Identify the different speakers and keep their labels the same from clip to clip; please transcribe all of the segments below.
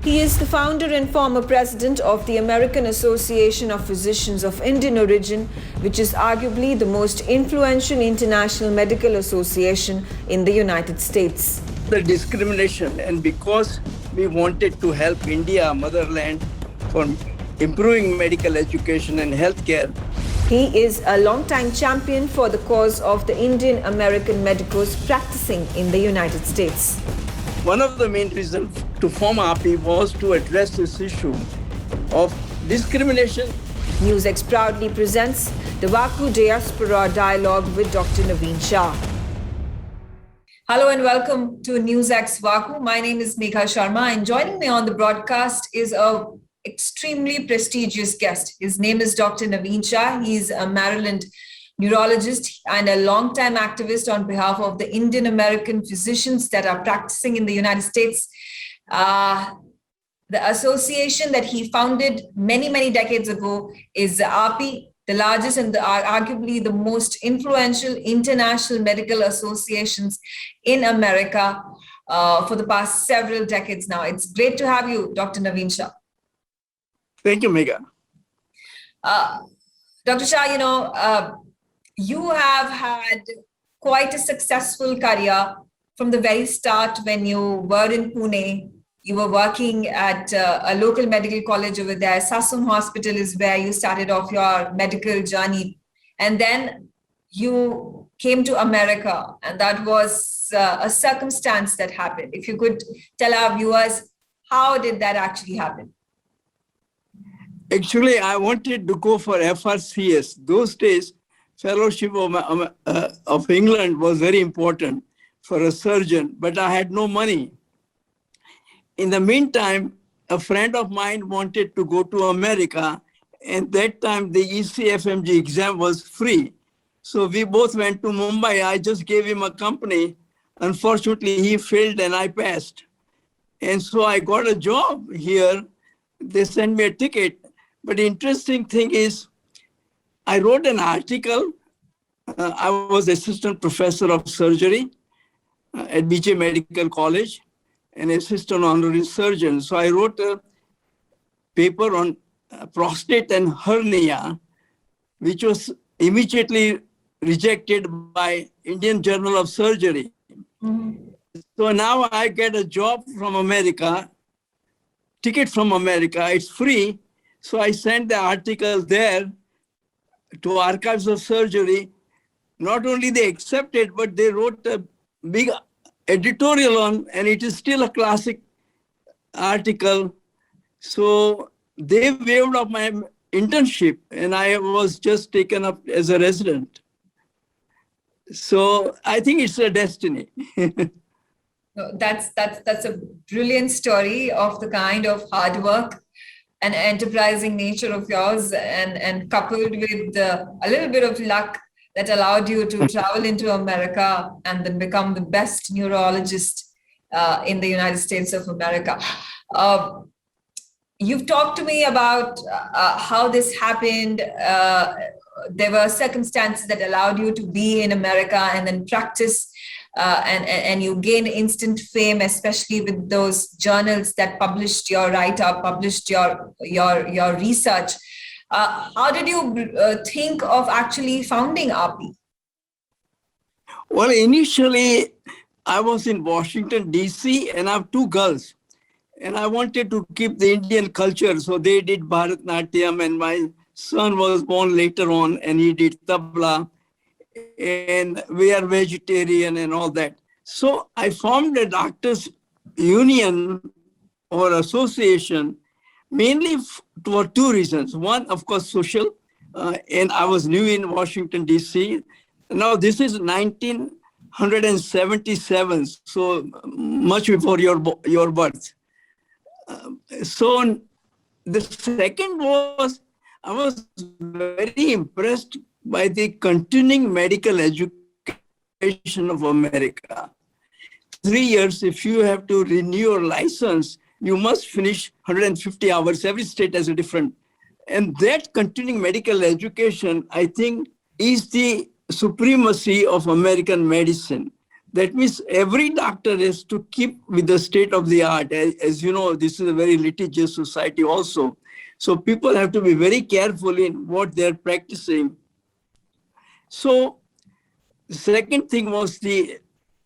Speaker 1: He is the founder and former president of the American Association of Physicians of Indian Origin, which is arguably the most influential international medical association in the United States.
Speaker 2: The discrimination, and because we wanted to help India, motherland, for improving medical education and healthcare.
Speaker 1: He is a long-time champion for the cause of the Indian American medicos practicing in the United States.
Speaker 2: One of the main reasons to form AAPI was to address this issue of discrimination.
Speaker 1: NewsX proudly presents the Vaku Diaspora Dialogue with Dr. Naveen Shah. Hello and welcome to NewsX Vaku. My name is Megha Sharma, and joining me on the broadcast is a extremely prestigious guest. His name is Dr. Naveen Shah. He's a Maryland neurologist and a longtime activist on behalf of the Indian American physicians that are practicing in the United States. The association that he founded many decades ago is the AAPI, the largest and arguably the most influential international medical associations in America for the past several decades now. It's great to have you, Dr. Naveen Shah.
Speaker 2: Thank you, Megha.
Speaker 1: Dr. Shah, you have had quite a successful career from the very start when you were in Pune. You were working at a local medical college over there. Sassoon Hospital is where you started off your medical journey. And then you came to America, and that was a circumstance that happened. If you could tell our viewers, how did that actually happen?
Speaker 2: Actually, I wanted to go for FRCS. Those days, Fellowship of England was very important for a surgeon, but I had no money. In the meantime, a friend of mine wanted to go to America, and that time the ECFMG exam was free. So we both went to Mumbai. I just gave him a company. Unfortunately, he failed and I passed. And so I got a job here. They sent me a ticket. But the interesting thing is, I wrote an article. I was assistant professor of surgery at BJ Medical College, an assistant honorary surgeon. So I wrote a paper on prostate and hernia, which was immediately rejected by Indian Journal of Surgery. Mm-hmm. So now I get a job from America, ticket from America, it's free. So I sent the article there to Archives of Surgery. Not only they accepted, but they wrote a big editorial on, and it is still a classic article. So they waived off my internship, and I was just taken up as a resident. So I think it's a destiny.
Speaker 1: That's a brilliant story of the kind of hard work and enterprising nature of yours, and coupled with a little bit of luck that allowed you to travel into America and then become the best neurologist in the United States of America. You've talked to me about how this happened. There were circumstances that allowed you to be in America and then practice, and you gained instant fame, especially with those journals that published your write-up, published your research. How did you think of actually founding AAPI?
Speaker 2: Well, initially, I was in Washington, D.C., and I have two girls. And I wanted to keep the Indian culture, so they did Bharatnatyam, and my son was born later on, and he did tabla, and we are vegetarian and all that. So I formed a doctors' union or association, mainly for two reasons. One, of course, social, and I was new in Washington, D.C. Now, this is 1977, so much before your birth. So the second was, I was very impressed by the continuing medical education of America. 3 years, if you have to renew your license, you must finish 150 hours. Every state has a different. And that continuing medical education, I think, is the supremacy of American medicine. That means every doctor is to keep with the state of the art. As you know, this is a very litigious society also. So people have to be very careful in what they're practicing. So the second thing was the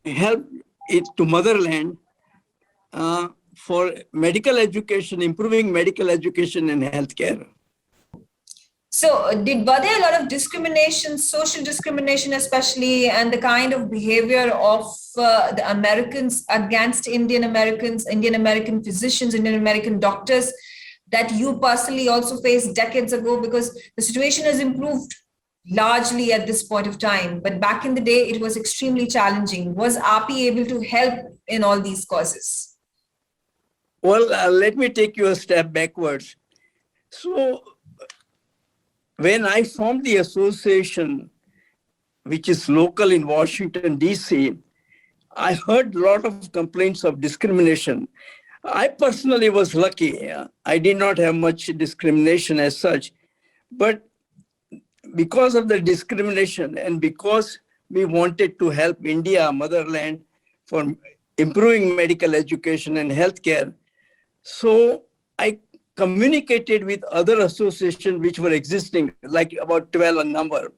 Speaker 2: help it to motherland for medical education, improving medical education and healthcare.
Speaker 1: So, were there a lot of discrimination, social discrimination, especially, and the kind of behavior of the Americans against Indian Americans, Indian American physicians, Indian American doctors that you personally also faced decades ago? Because the situation has improved largely at this point of time, but back in the day, it was extremely challenging. Was API able to help in all these causes?
Speaker 2: Well, let me take you a step backwards. So when I formed the association, which is local in Washington, D.C., I heard a lot of complaints of discrimination. I personally was lucky. I did not have much discrimination as such. But because of the discrimination and because we wanted to help India, motherland, for improving medical education and healthcare, so I communicated with other associations which were existing, like about 12 a number.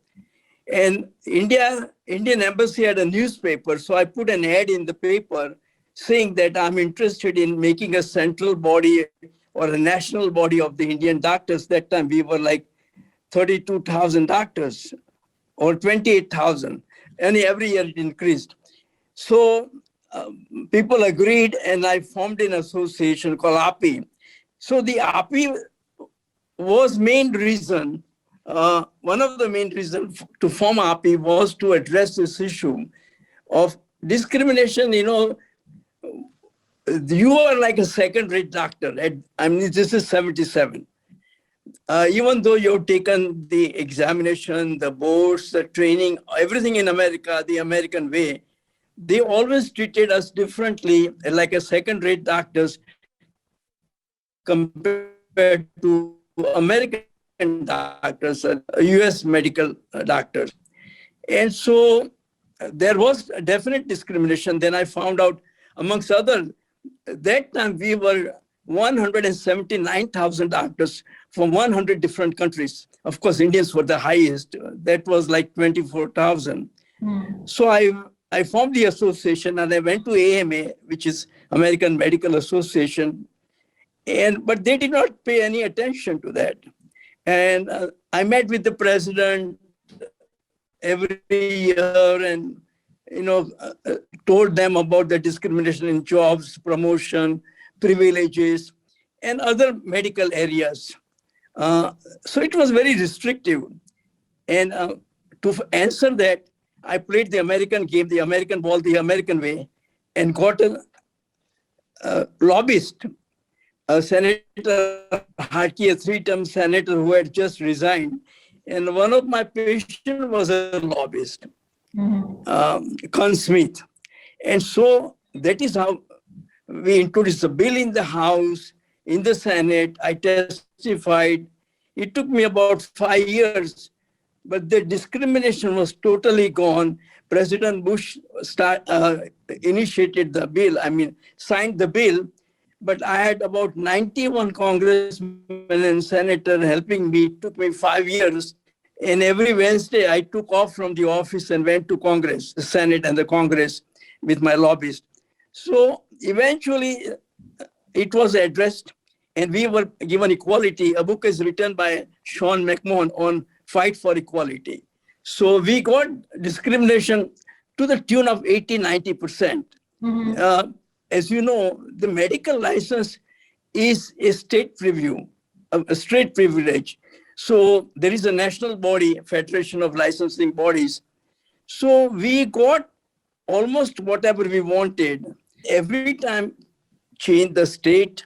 Speaker 2: And Indian Embassy had a newspaper, so I put an ad in the paper saying that I'm interested in making a central body or a national body of the Indian doctors. That time we were like 32,000 doctors or 28,000, and every year it increased. So people agreed, and I formed an association called API. So the API was main reason, one of the main reasons to form API was to address this issue of discrimination. You know, you are like a second-rate doctor. I mean, this is 77. Even though you've taken the examination, the boards, the training, everything in America, the American way, they always treated us differently, like a second-rate doctors compared to American doctors, US medical doctors. And so there was a definite discrimination. Then I found out, amongst others, that time we were 179,000 doctors from 100 different countries. Of course, Indians were the highest. That was like 24,000. So I formed the association and I went to AMA, which is American Medical Association, but they did not pay any attention to that. And I met with the president every year and told them about the discrimination in jobs, promotion, privileges, and other medical areas. So it was very restrictive. And to answer that, I played the American game, the American ball, the American way, and got a lobbyist, Senator Harkey, a three-term senator who had just resigned. And one of my patients was a lobbyist, Conn Smith. And so that is how we introduced the bill in the House, in the Senate. I testified. It took me about 5 years, but the discrimination was totally gone. President Bush initiated the bill, signed the bill, but I had about 91 congressmen and senators helping me. It took me 5 years. And every Wednesday, I took off from the office and went to Congress, the Senate and the Congress with my lobbyist. So eventually, it was addressed, and we were given equality. A book is written by Sean McMahon on fight for equality. So we got discrimination to the tune of 80-90%. As you know, the medical license is a state preview, a state privilege. So there is a national body, Federation of Licensing Bodies. So we got almost whatever we wanted. Every time change the state,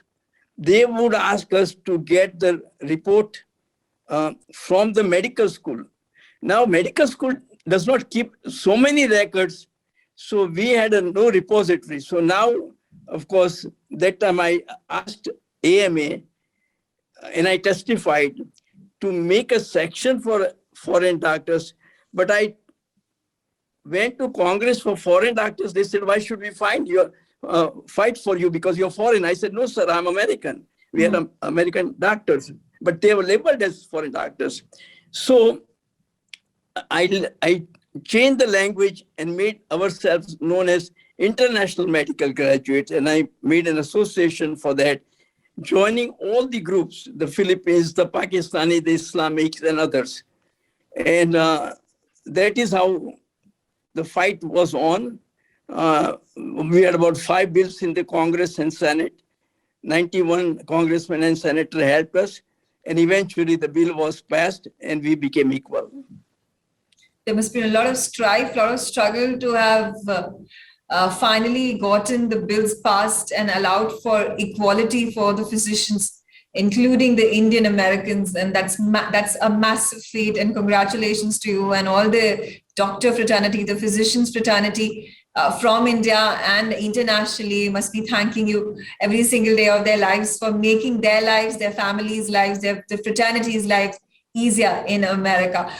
Speaker 2: they would ask us to get the report from the medical school. Now, medical school does not keep so many records, so we had no repository. So now, of course, that time I asked AMA, and I testified to make a section for foreign doctors, but I went to Congress for foreign doctors. They said, why should we fight for you because you're foreign? I said, no, sir, I'm American. We are American doctors, but they were labeled as foreign doctors. So I changed the language and made ourselves known as international medical graduates. And I made an association for that, joining all the groups, the Philippines, the Pakistani, the Islamics, and others. And that is how the fight was on. We had about 5 bills in the Congress and Senate. 91 congressmen and senators helped us. And eventually the bill was passed and we became equal.
Speaker 1: There must be a lot of strife, a lot of struggle to have finally gotten the bills passed and allowed for equality for the physicians, including the Indian Americans. And that's a massive feat. And congratulations to you and all the doctor fraternity, the physicians fraternity from India and internationally must be thanking you every single day of their lives for making their lives, their families' lives, the fraternities' lives easier in America.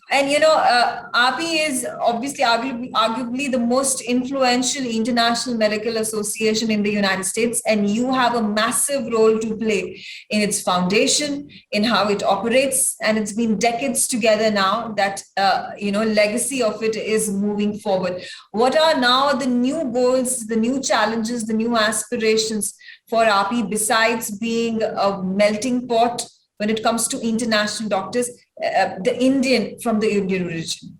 Speaker 1: And AAPI is obviously arguably the most influential international medical association in the United States, and you have a massive role to play in its foundation, in how it operates, and it's been decades together now that legacy of it is moving forward. What are now the new goals, the new challenges, the new aspirations for AAPI besides being a melting pot when it comes to international doctors, from the Indian origin?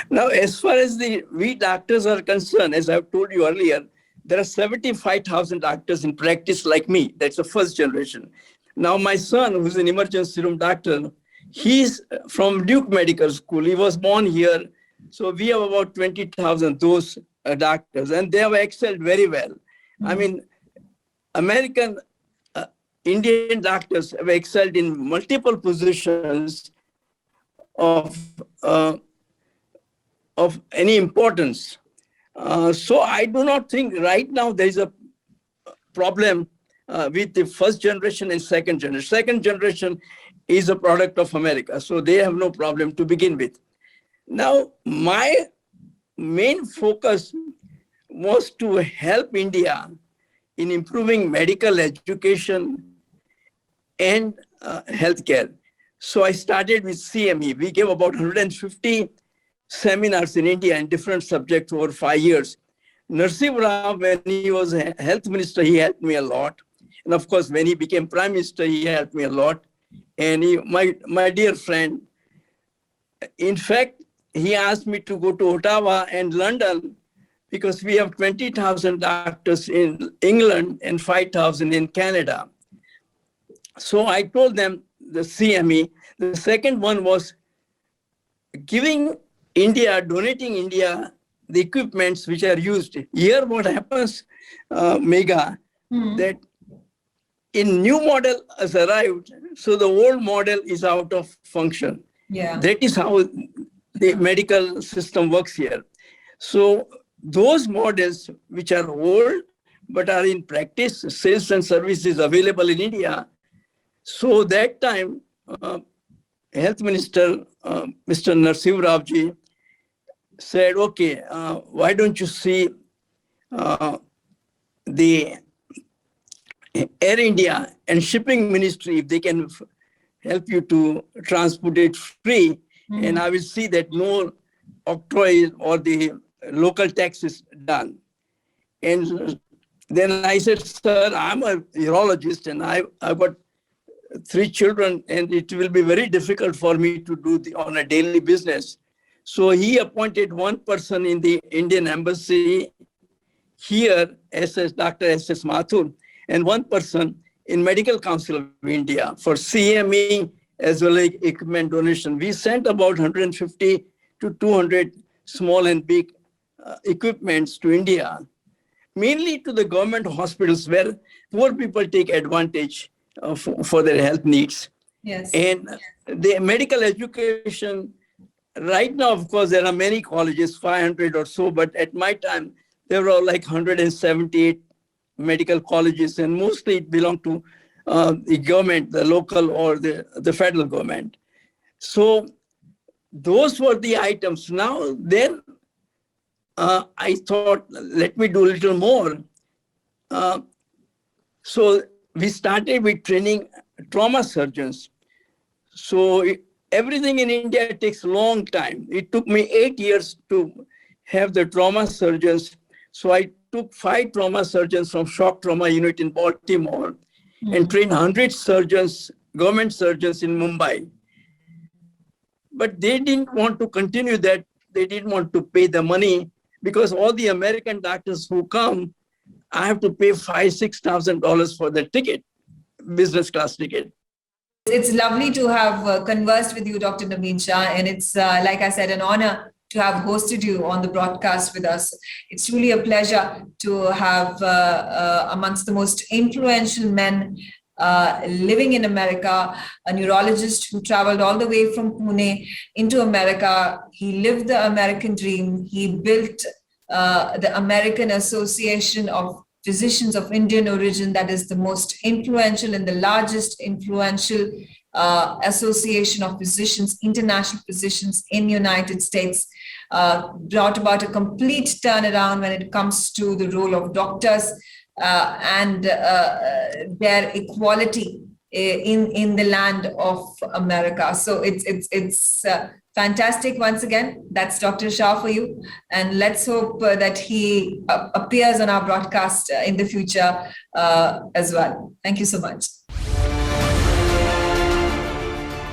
Speaker 2: Now, as far as we doctors are concerned, as I've told you earlier, there are 75,000 doctors in practice like me. That's the first generation. Now, my son, who's an emergency room doctor, he's from Duke Medical School. He was born here. So we have about 20,000 those doctors, and they have excelled very well. I mean, American Indian doctors have excelled in multiple positions of any importance. So I do not think right now there is a problem with the first generation and second generation. Second generation is a product of America, so they have no problem to begin with. Now, my main focus was to help India in improving medical education and healthcare. So I started with CME. We gave about 150 seminars in India in different subjects over 5 years. Narasimha Rao, when he was a health minister, he helped me a lot. And of course, when he became prime minister, he helped me a lot. And my dear friend, in fact, he asked me to go to Ottawa and London because we have 20,000 doctors in England and 5,000 in Canada. So I told them the CME. The second one was donating India the equipments which are used. Here what happens, Megha, that in new model has arrived, so the old model is out of function.
Speaker 1: Yeah.
Speaker 2: That is how the medical system works here. So those models which are old but are in practice, sales and services available in India. So that time, Health Minister, Mr. Narasimha Rao ji said, okay, why don't you see the Air India and Shipping Ministry, if they can help you to transport it free, and I will see that no octroi or the local tax is done. And then I said, sir, I'm a urologist and I've got 3 children and it will be very difficult for me to do on a daily business. So he appointed one person in the Indian embassy here, Dr. S.S. Mathur, and one person in Medical Council of India for CME as well as equipment donation. We sent about 150 to 200 small and big equipments to India, mainly to the government hospitals where poor people take advantage for their health needs.
Speaker 1: Yes.
Speaker 2: And the medical education, right now, of course, there are many colleges, 500 or so, but at my time, there were like 178 medical colleges, and mostly it belonged to the government, the local or the federal government. So those were the items. Now then, I thought, let me do a little more. So we started with training trauma surgeons. So everything in India takes a long time. It took me 8 years to have the trauma surgeons. So I took 5 trauma surgeons from shock trauma unit in Baltimore and trained 100 surgeons, government surgeons in Mumbai. But they didn't want to continue that. They didn't want to pay the money because all the American doctors who come, I have to pay $5,000-6,000 for the ticket, business class ticket.
Speaker 1: It's lovely to have conversed with you, Dr. Naveen Shah, and it's, like I said, an honor to have hosted you on the broadcast with us. It's truly a pleasure to have amongst the most influential men living in America, a neurologist who traveled all the way from Pune into America. He lived the American dream. He built the American Association of Physicians of Indian origin, that is the most influential and the largest influential association of physicians, international physicians in the United States, brought about a complete turnaround when it comes to the role of doctors and their equality in the land of America. So it's fantastic. Once again, that's Dr. Shah for you. And let's hope that he appears on our broadcast in the future as well. Thank you so much.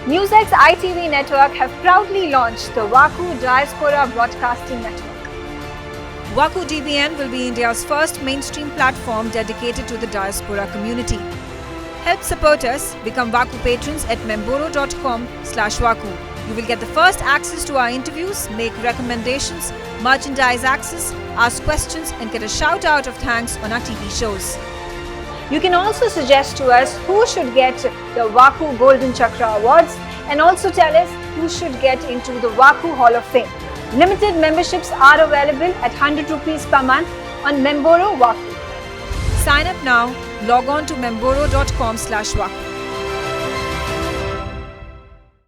Speaker 3: NewsX ITV network have proudly launched the WAKU Diaspora Broadcasting Network.
Speaker 1: WAKU DBN will be India's first mainstream platform dedicated to the diaspora community. Help support us. Become WAKU patrons at memboro.com/WAKU. You will get the first access to our interviews, make recommendations, merchandise access, ask questions, and get a shout out of thanks on our TV shows.
Speaker 3: You can also suggest to us who should get the WAKU Golden Chakra Awards and also tell us who should get into the WAKU Hall of Fame. Limited memberships are available at 100 rupees per month on Memboro WAKU.
Speaker 1: Sign up now. Log on to memboro.com/WAKU.